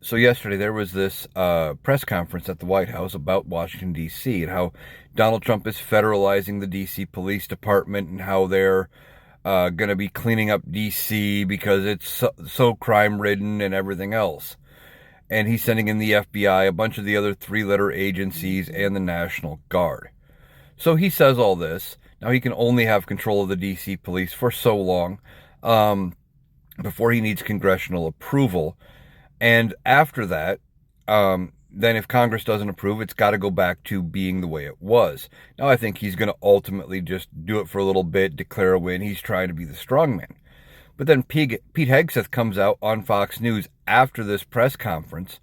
So yesterday there was this press conference at the White House about Washington, D.C., and how Donald Trump is federalizing the D.C. Police Department and how they're going to be cleaning up D.C. because it's so crime-ridden and everything else. And he's sending in the FBI, a bunch of the other three-letter agencies, and the National Guard. So he says all this. Now he can only have control of the D.C. police for so long before he needs congressional approval. And after that, then if Congress doesn't approve, it's got to go back to being the way it was. Now, I think he's going to ultimately just do it for a little bit, declare a win. He's trying to be the strongman. But then Pete Hegseth comes out on Fox News after this press conference,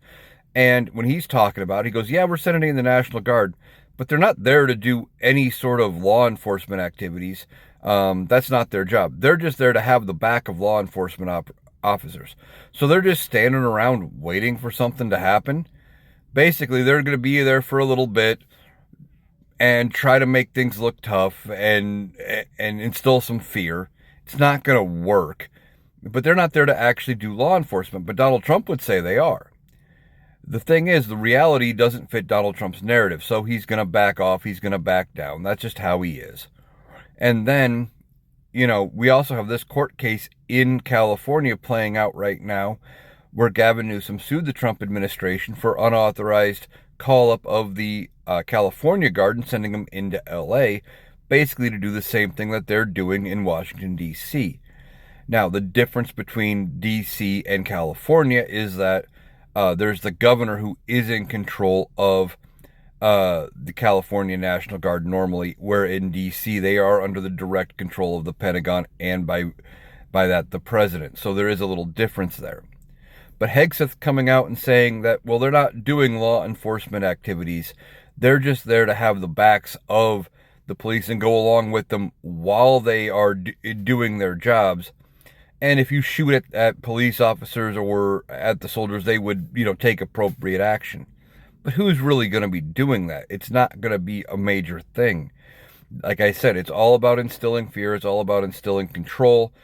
and when he's talking about it, he goes, yeah, we're sending in the National Guard, but they're not there to do any sort of law enforcement activities. That's not their job. They're just there to have the back of law enforcement officers. So they're just standing around waiting for something to happen. Basically, they're going to be there for a little bit and try to make things look tough and instill some fear. It's not going to work. But they're not there to actually do law enforcement. But Donald Trump would say they are. The thing is, the reality doesn't fit Donald Trump's narrative. So he's going to back off. He's going to back down. That's just how he is. And then, we also have this court case in California playing out right now where Gavin Newsom sued the Trump administration for unauthorized call-up of the California Guard and sending them into L.A., basically to do the same thing that they're doing in Washington, D.C. Now, the difference between D.C. and California is that there's the governor who is in control of the California National Guard normally, where in D.C. they are under the direct control of the Pentagon and by that the president. So there is a little difference there. But Hegseth coming out and saying that, well, they're not doing law enforcement activities. They're just there to have the backs of the police and go along with them while they are doing their jobs. And if you shoot at police officers or at the soldiers, they would, take appropriate action. But who's really going to be doing that? It's not going to be a major thing. Like I said, it's all about instilling fear. It's all about instilling control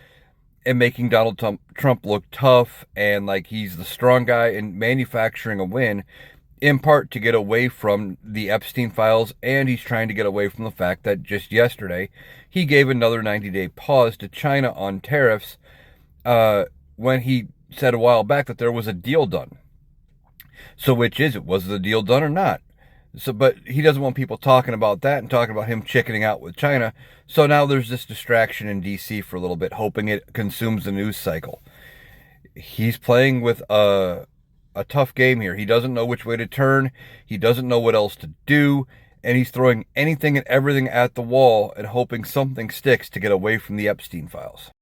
and making Donald Trump look tough and like he's the strong guy and manufacturing a win, in part to get away from the Epstein files, and he's trying to get away from the fact that just yesterday he gave another 90-day pause to China on tariffs when he said a while back that there was a deal done. So which is it? Was the deal done or not? But he doesn't want people talking about that and talking about him chickening out with China. So now there's this distraction in D.C. for a little bit, hoping it consumes the news cycle. He's playing with a tough game here. He doesn't know which way to turn. He doesn't know what else to do. And he's throwing anything and everything at the wall and hoping something sticks to get away from the Epstein files.